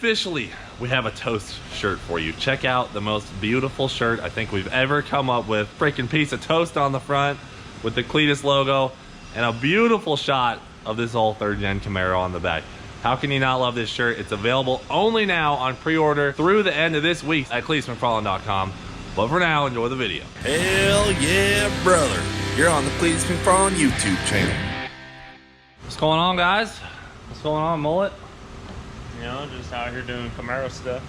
officially, we have a toast shirt for you. Check out the most beautiful shirt I think we've ever come up with. Freaking piece of toast on the front with the Cleetus logo and a beautiful shot of this old 3rd gen Camaro on the back. How can you not love this shirt? It's available only now on pre-order through the end of this week at CleetusMcFarland.com. But for now, enjoy the video. Hell yeah, brother. You're on the Cleetus McFarland YouTube channel. What's going on, guys? What's going on, mullet? You know, just out here doing Camaro stuff.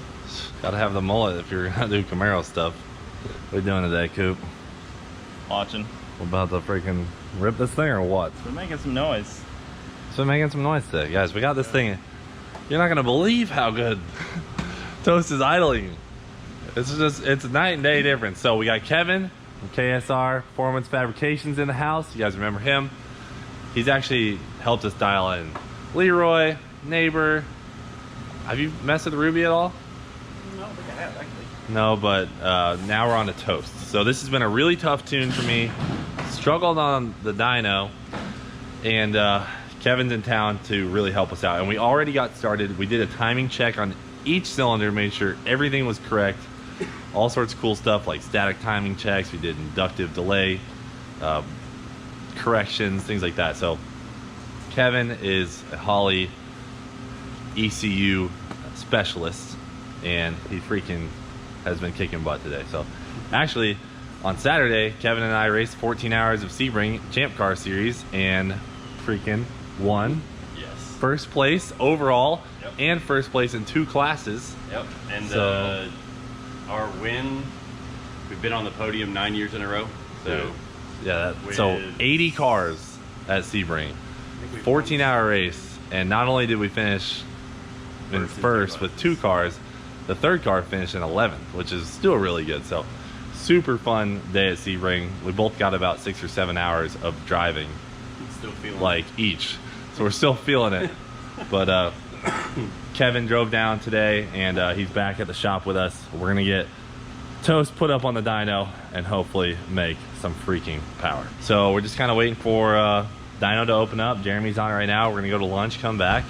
Gotta have the mullet if you're gonna do Camaro stuff. What are you doing today, Coop? Watching. We're about to freaking rip this thing or what? We're making some noise. So making some noise today. Guys, we got this thing. You're not gonna believe how good toast is idling. It's a night and day difference. So we got Kevin from KSR Performance Fabrications in the house. You guys remember him? He's actually helped us dial in Leroy, neighbor. Have you messed with Ruby at all? No, I think I have actually. No, but now we're on to toast. So this has been a really tough tune for me. Struggled on the dyno, and Kevin's in town to really help us out. And we already got started. We did a timing check on each cylinder, made sure everything was correct. All sorts of cool stuff like static timing checks. We did inductive delay corrections, things like that. So Kevin is a Holley ECU specialist, and he freaking has been kicking butt today. So actually on Saturday, Kevin and I raced 14 hours of Sebring Champ Car Series and freaking won. Yes. First place overall. Yep. And first place in 2 classes. Yep. And so, our win, we've been on the podium 9 years in a row. So yeah, so 80 cars at Sebring, 14-hour race, and not only did we finish in first with 2 cars, the 3rd car finished in 11th, which is still really good. So super fun day at Sebring. We both got about 6 or 7 hours of driving, still feeling like each, so we're still feeling it. But Kevin drove down today, and he's back at the shop with us. We're gonna get toast put up on the dyno and hopefully make some freaking power. So we're just kind of waiting for dyno to open up. Jeremy's on it right now. We're gonna go to lunch, come back,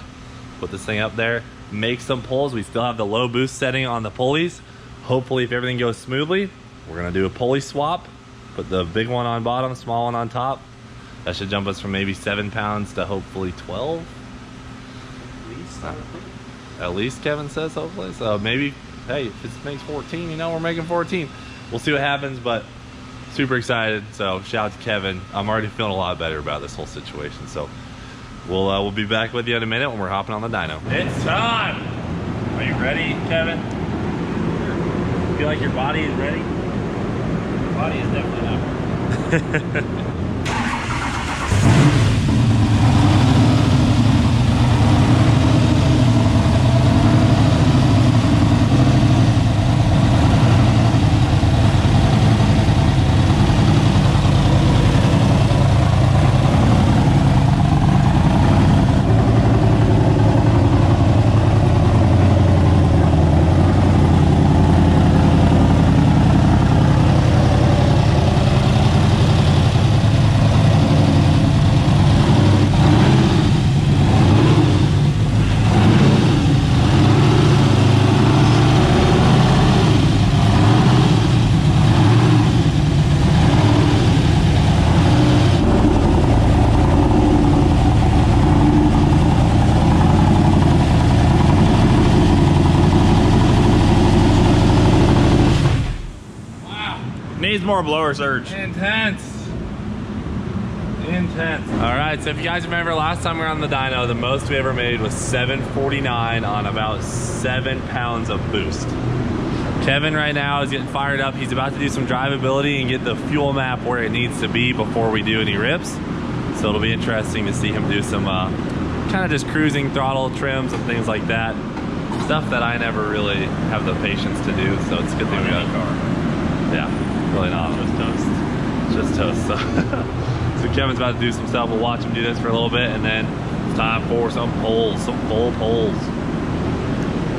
put this thing up there, make some pulls. We still have the low boost setting on the pulleys. Hopefully, if everything goes smoothly, we're gonna do a pulley swap, put the big one on bottom, small one on top. That should jump us from maybe 7 pounds to hopefully 12. At least Kevin says hopefully. So maybe, hey, if it makes 14, you know, we're making 14. We'll see what happens, but super excited. So shout out to Kevin. I'm already feeling a lot better about this whole situation. So we'll be back with you in a minute when we're hopping on the dyno. It's time. Are you ready, Kevin? Feel like your body is ready? Your body is definitely not ready. Needs more blower surge. Intense. All right, so if you guys remember last time we were on the dyno, the most we ever made was 749 on about 7 pounds of boost. Kevin right now is getting fired up. He's about to do some drivability and get the fuel map where it needs to be before we do any rips. So it'll be interesting to see him do some kind of just cruising throttle trims and things like that. Stuff that I never really have the patience to do, so it's a good thing we got a car. Yeah, really not. Just toast. So, so Kevin's about to do some stuff. We'll watch him do this for a little bit, and then it's time for some pulls, some full pulls.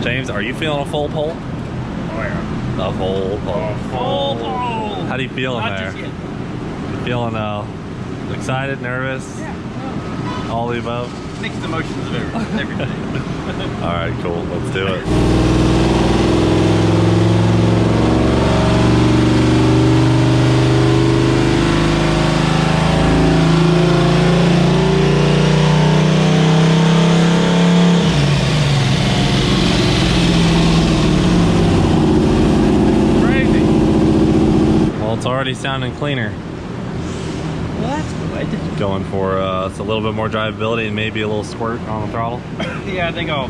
James, are you feeling a full pull? Oh yeah. A full pull. Full pull. How do you feel in Not there? just yet. You feeling excited, nervous? Yeah. All the above? mixed emotions of everything. All right, cool. Let's do it. Crazy. Well, it's already sounding cleaner. Well, that's good. Going for it's a little bit more drivability and maybe a little squirt on the throttle. Yeah, I think I'll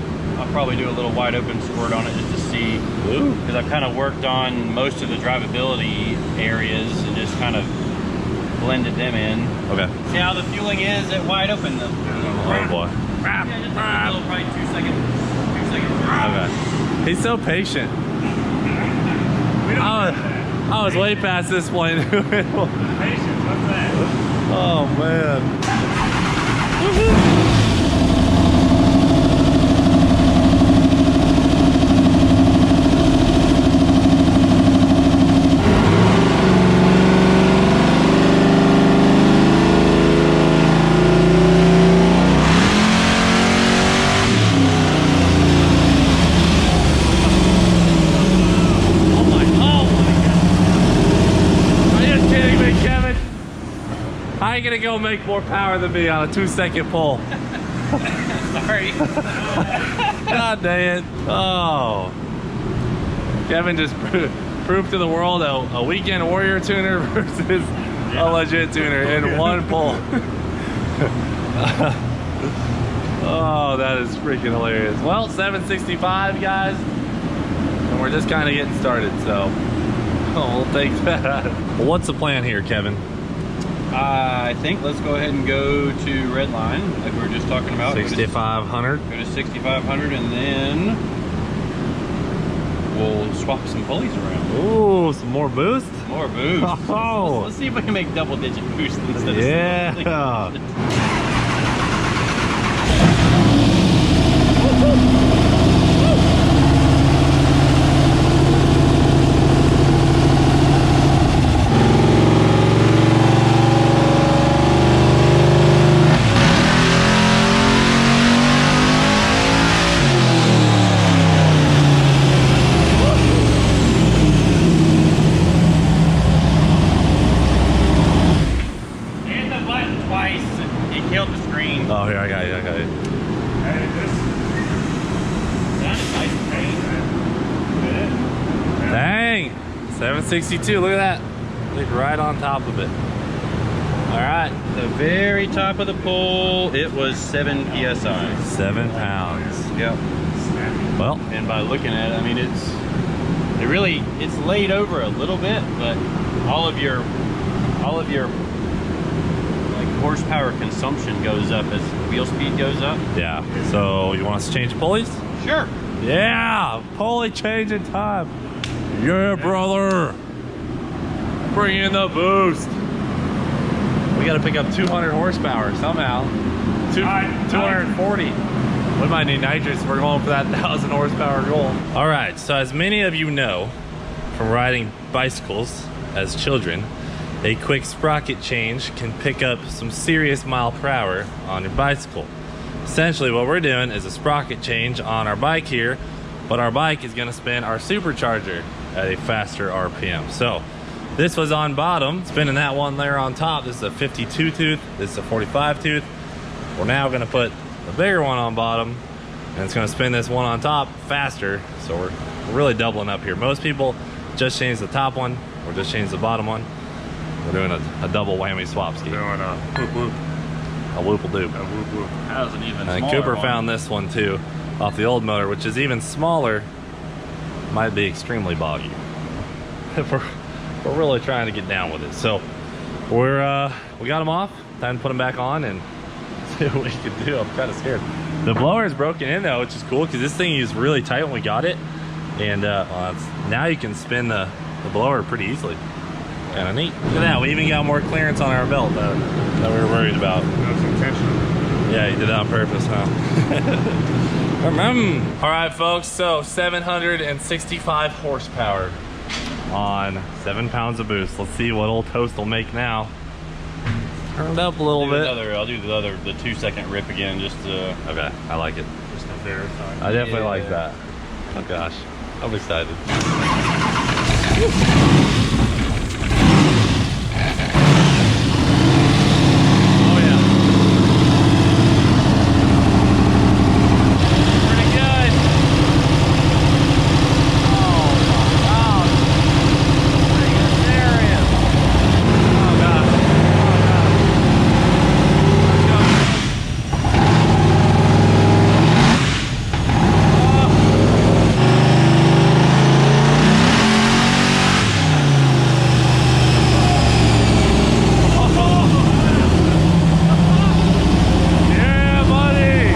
probably do a little wide open squirt on it just to see, because I've kind of worked on most of the drivability areas and just kind of blended them in. Okay. See how the fueling is at wide open though. Oh boy. Yeah, just a little, probably 2 second. Okay. He's so patient. I was way past this point. Patience, what's that? Oh man. How are you gonna go make more power than me on a 2-second pull? Sorry. God dang it. Oh. Kevin just proved to the world a weekend warrior tuner versus a legit tuner in one pull. Oh, that is freaking hilarious. Well, 765 guys, and we're just kind of getting started, so we'll take that. Well, what's the plan here, Kevin? I think let's go ahead and go to red line, like we were just talking about. 6,500. Go to 6,500, and then we'll swap some pulleys around. Ooh, some more boost? More boost. Oh. Let's see if we can make double-digit boost instead Yeah. of Oh, here, I got it. Hey, this nice and Dang, 762, look at that. Like right on top of it. All right. the very top of the pole, it was 7 PSI. 7 pounds. Yep. Well, And by looking at it, I mean, it's laid over a little bit, but all of your like horsepower consumption goes up as wheel speed goes up. yeah. So you want us to change pulleys? Sure. Yeah, pulley changing time. Yeah, brother. Bring in the boost. We got to pick up 200 horsepower somehow. 240. We might need nitrous. We're going for that 1,000 horsepower goal. All right, so as many of you know from riding bicycles as children, a quick sprocket change can pick up some serious mile per hour on your bicycle. Essentially what we're doing is a sprocket change on our bike here, but our bike is gonna spin our supercharger at a faster RPM. So this was on bottom, spinning that one there on top. This is a 52 tooth, this is a 45 tooth. We're now gonna put the bigger one on bottom, and it's gonna spin this one on top faster. So we're really doubling up here. Most people just change the top one, or just change the bottom one. We're doing a double whammy swap ski. doing a whoop whoop. A whoop-a-doop. A whoop whoop. That was an even And smaller Cooper one. found this one too, off the old motor, which is even smaller. Might be extremely boggy. we're really trying to get down with it. So we got them off. Time to put them back on and see what we can do. I'm kind of scared. The blower is broken in though, which is cool because this thing is really tight when we got it, and now you can spin the blower pretty easily. Kind of neat. Look at that. We even got more clearance on our belt that we were worried about. That's intentional. Yeah, you did that on purpose, huh? All right, folks, so 765 horsepower on 7 pounds of boost. Let's see what old Toast will make now. turned up a little bit. I'll do the 2-second rip again, just to. Okay, I like it. Just to verify. I definitely like that. Oh gosh, I'm excited. Yeah, buddy!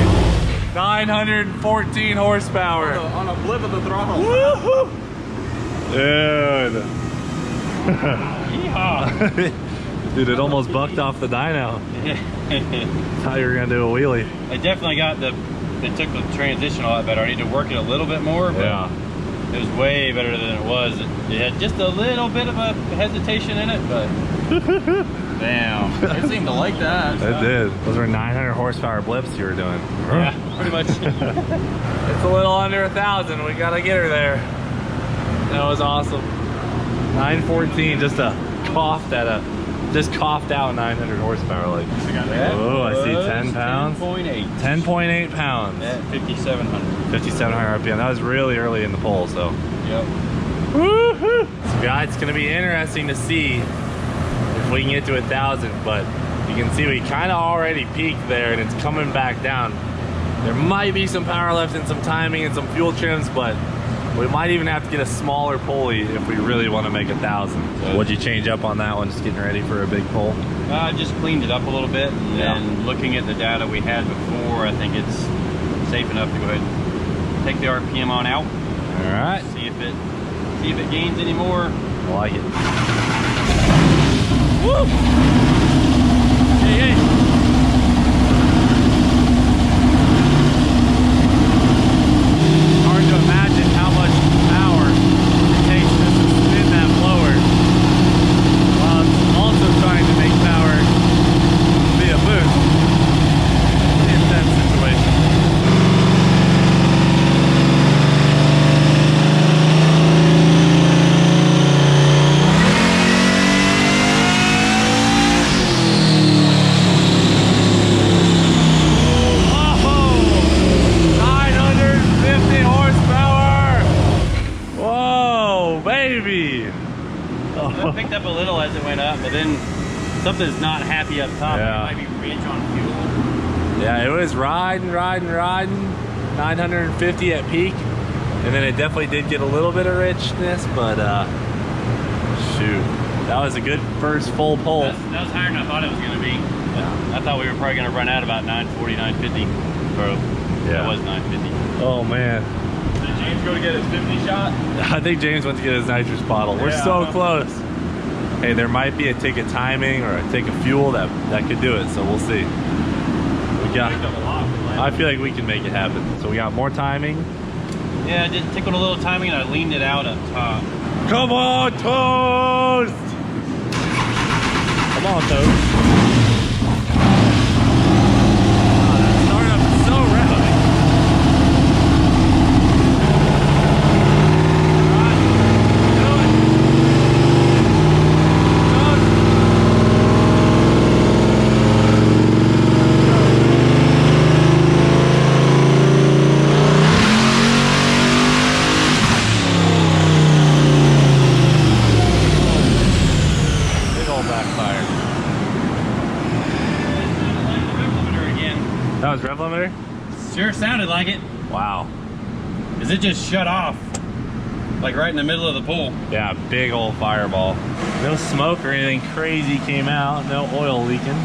914 horsepower. On a blip of the throttle. Woohoo! Dude. Yeehaw. Dude, it almost bucked off the dyno. Thought you were gonna do a wheelie. I definitely got it took the transition a lot better. I need to work it a little bit more, but Yeah. it was way better than it was. It had just a little bit of a hesitation in it, but damn, it seemed to like that. It did. Those were 900 horsepower blips you were doing. Yeah, pretty much. It's a little under 1,000. We gotta get her there. That was awesome. 914, just coughed out 900 horsepower. Like, oh, I see 10 pounds. 10.8. 10.8 pounds. At 5,700. 5,700 RPM. That was really early in the pull, so. Yep. Woohoo! So guys, it's gonna be interesting to see if we can get to 1,000, but you can see we kind of already peaked there and it's coming back down. There might be some power left and some timing and some fuel trims, but we might even have to get a smaller pulley if we really want to make 1,000. So what'd you change up on that one, just getting ready for a big pull? I just cleaned it up a little bit, and then looking at the data we had before, I think it's safe enough to go ahead and take the RPM on out. All right. See if it gains any more. I like it. Woo! Hey, hey. Hard to imagine how much power it takes just to spin that blower while it's also trying to make power via boost. Pretty intense situation. It picked up a little as it went up, but then something's not happy up top. Yeah. It might be rich on fuel. Yeah, it was riding, 950 at peak, and then it definitely did get a little bit of richness, but shoot, that was a good first full pull. That was higher than I thought it was going to be. Yeah. I thought we were probably going to run out about 940, 950. Bro, Yeah. it was 950. Oh man. Did James go to get his 50 shot? I think James went to get his nitrous bottle. We're so close. Hey, there might be a tick of timing or a tick of fuel that could do it, so we'll see. I feel like we can make it happen. So we got more timing. Yeah, I did tickled a little timing and I leaned it out up top. Come on, Toast! Come on, Toast. Oh, that startup is so rowdy. That was rev limiter? Sure sounded like it. Wow. Because it just shut off. Like right in the middle of the pool. Yeah, big old fireball. No smoke or anything crazy came out. No oil leaking.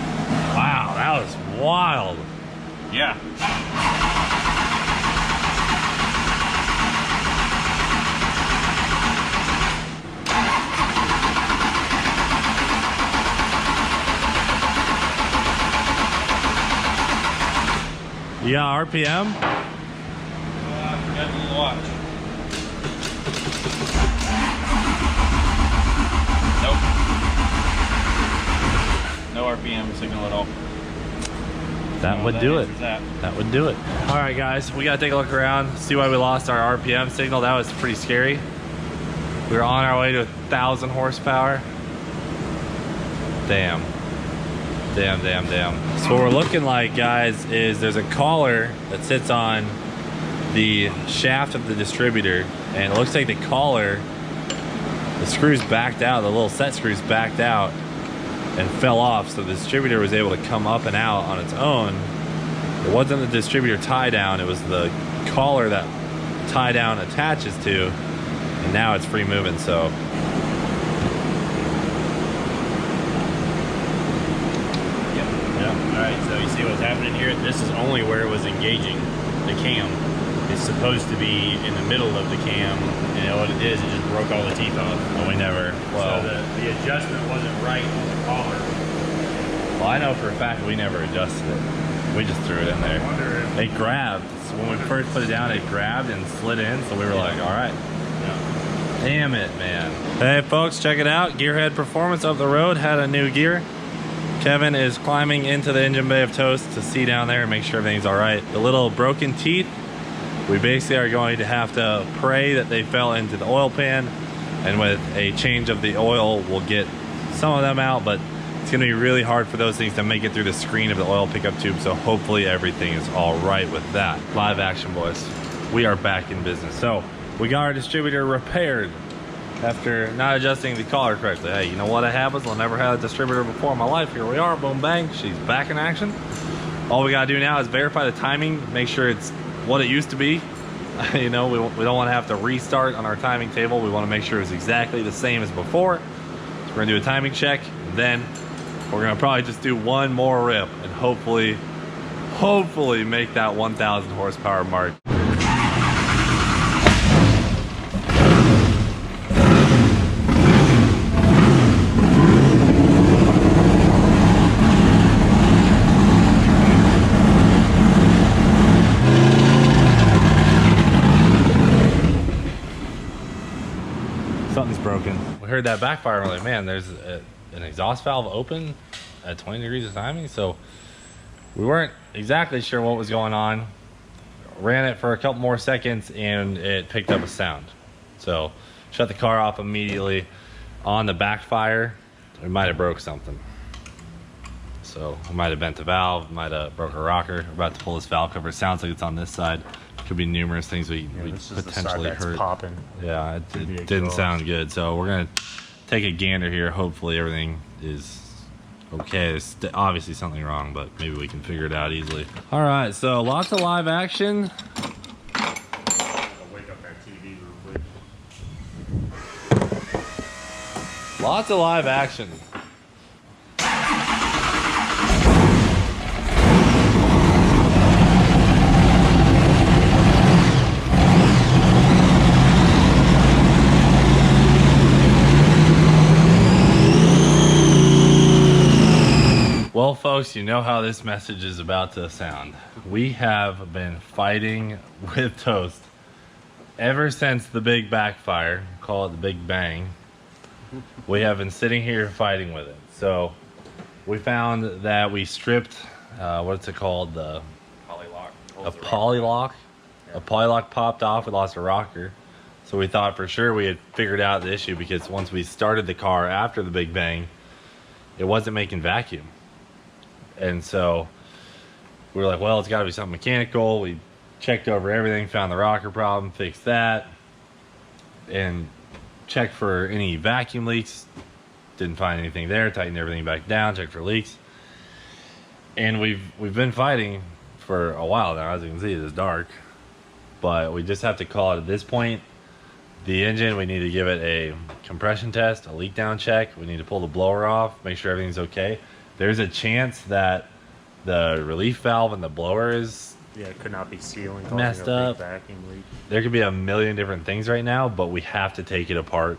Wow, that was wild. Yeah. Yeah, RPM? I forgot to watch. Nope. No RPM signal at all. That would do it. That. That would do it. All right, guys, we gotta take a look around, see why we lost our RPM signal. That was pretty scary. We were on our way to 1,000 horsepower. Damn. Damn, damn, damn. So what we're looking like, guys, is there's a collar that sits on the shaft of the distributor, and it looks like the collar, the screws backed out, the little set screws backed out and fell off, so the distributor was able to come up and out on its own. It wasn't the distributor tie down, it was the collar that tie down attaches to, and now it's free moving. So Alright, so you see what's happening here? This is only where it was engaging the cam. It's supposed to be in the middle of the cam, and what it is, it just broke all the teeth off. well, we never, well, So the adjustment wasn't right on the collar. well, I know for a fact we never adjusted it. We just threw it in there. I wonder if... It grabbed. So when we first put it down, it grabbed and slid in, so we were like, all right. Yeah. Damn it, man. Hey folks, check it out. Gearhead Performance up the road had a new gear. Kevin is climbing into the engine bay of Toast to see down there and make sure everything's all right. The little broken teeth, we basically are going to have to pray that they fell into the oil pan, and with a change of the oil, we'll get some of them out, but it's gonna be really hard for those things to make it through the screen of the oil pickup tube, so hopefully everything is all right with that. Live action, boys. We are back in business. So we got our distributor repaired after not adjusting the collar correctly. Hey, you know what happens? I've never had a distributor before in my life. Here we are, boom, bang. She's back in action. All we gotta do now is verify the timing, make sure it's what it used to be. You know, we don't wanna have to restart on our timing table. We wanna make sure it's exactly the same as before. So we're gonna do a timing check, and then we're gonna probably just do one more rip and hopefully make that 1,000 horsepower mark. Something's broken. We heard that backfire. We're like, man, there's an exhaust valve open at 20 degrees of timing. So we weren't exactly sure what was going on. Ran it for a couple more seconds and it picked up a sound. So shut the car off immediately. On the backfire, we might have broke something. So we might have bent the valve, might have broke a rocker. We're about to pull this valve cover. It sounds like it's on this side. Could be numerous things we potentially hurt. Popping. Yeah, it didn't sound good. So we're gonna take a gander here. Hopefully everything is okay. There's obviously something wrong, but maybe we can figure it out easily. All right, so lots of live action. I'll wake up that TV real quick. Lots of live action. Well, folks, you know how this message is about to sound. We have been fighting with Toast ever since the big backfire, call it the big bang. We have been sitting here fighting with it. So we found that we stripped, what's it called? The Polylock. a polylock. Yeah. A polylock popped off. We lost a rocker. So we thought for sure we had figured out the issue, because once we started the car after the big bang, it wasn't making vacuum. And so we were like, well, it's got to be something mechanical. We checked over everything, found the rocker problem, fixed that, and checked for any vacuum leaks. Didn't find anything there. Tightened everything back down, checked for leaks. And we've been fighting for a while now. As you can see, it is dark. But we just have to call it at this point. The engine, we need to give it a compression test, a leak down check. We need to pull the blower off, make sure everything's okay. There's a chance that the relief valve in the blower is Yeah, it could not be sealing. messed up. Vacuum leak. There could be a million different things right now, but we have to take it apart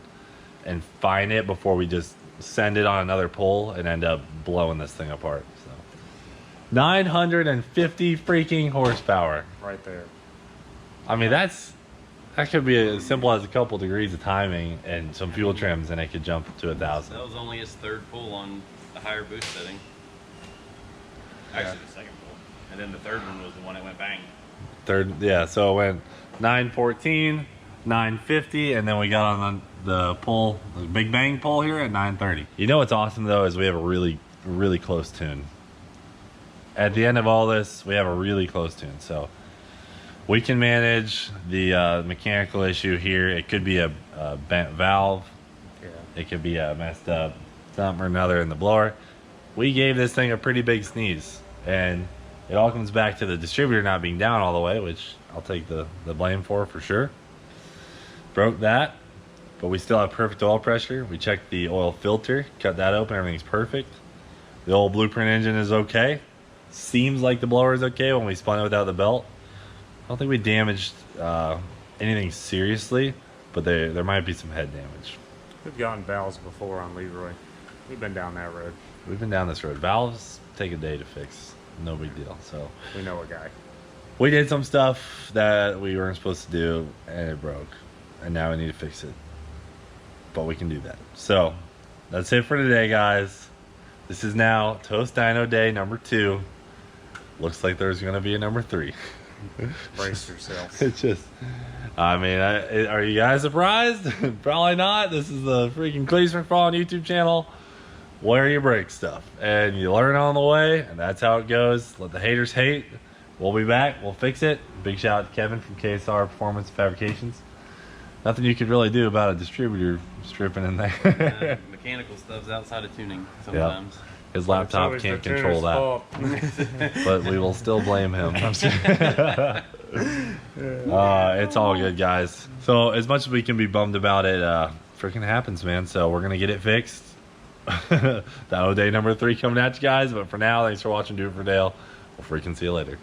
and find it before we just send it on another pull and end up blowing this thing apart. So 950 freaking horsepower. Right there. I mean, that could be as simple as a couple degrees of timing and some fuel trims, and it could jump to 1,000. That was only his third pull on the higher boost setting. Actually, the second pull. And then the third one was the one that went bang. Third, yeah. So it went 914, 950, and then we got on the pull, the big bang pull here at 930. You know what's awesome though is we have a really close tune. At the end of all this, we have a really close tune. So we can manage the mechanical issue here. It could be a bent valve. Yeah. It could be a messed up something or another in the blower. We gave this thing a pretty big sneeze, and it all comes back to the distributor not being down all the way, which I'll take the blame for sure. Broke that, but we still have perfect oil pressure. We checked the oil filter, cut that open, everything's perfect. The old blueprint engine is okay. Seems like the blower is okay when we spun it without the belt. I don't think we damaged anything seriously, but there might be some head damage. We've gotten valves before on Leroy. We've been down that road. We've been down this road. Valves take a day to fix. No big deal. So We know a guy. we did some stuff that we weren't supposed to do, and it broke. And now we need to fix it. But we can do that. So that's it for today, guys. This is now Toast Dyno Day number 2. Looks like there's going to be a number 3. Brace yourself. It's just, I mean, are you guys surprised? Probably not. This is the freaking Cleetus McFarland YouTube channel where you break stuff and you learn on the way, and that's how it goes. Let the haters hate. We'll be back. We'll fix it. Big shout out to Kevin from KSR Performance Fabrications. Nothing you could really do about a distributor stripping in there. Mechanical stuff's outside of tuning sometimes. His laptop It's can't always the control tuner's that. fault. But we will still blame him. I'm just it's all good, guys. So as much as we can be bummed about it, freaking happens, man. So we're gonna get it fixed. Dyno Day number 3 coming at you guys. But for now, thanks for watching. Do it for Dale. We'll freaking see you later.